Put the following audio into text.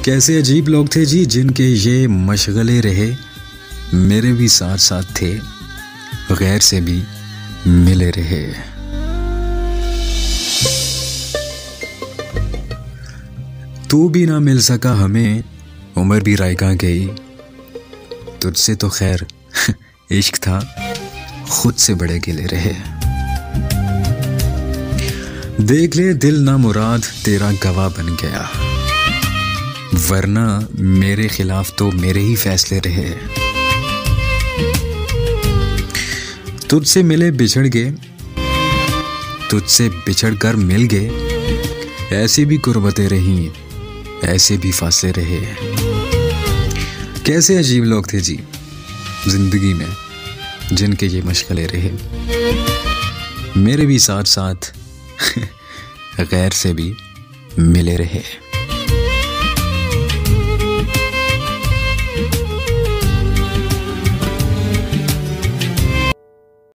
कैसे अजीब लोग थे जी जिनके ये मशगले रहे, मेरे भी साथ साथ थे, गैर से भी मिले रहे। तू भी ना मिल सका हमें, उम्र भी रायगा गई, तुझसे तो खैर इश्क था, खुद से बड़े गिले रहे। देख ले दिल ना मुराद तेरा गवाह बन गया, वरना मेरे खिलाफ तो मेरे ही फैसले रहे। तुझसे मिले बिछड़ गए, तुझसे बिछड़ कर मिल गए, ऐसी भी कुर्बतें रहीं, ऐसे भी फासले रहे। कैसे अजीब लोग थे जी जिंदगी में जिनके ये मशगले रहे, मेरे भी साथ साथ गैर से भी मिले रहे।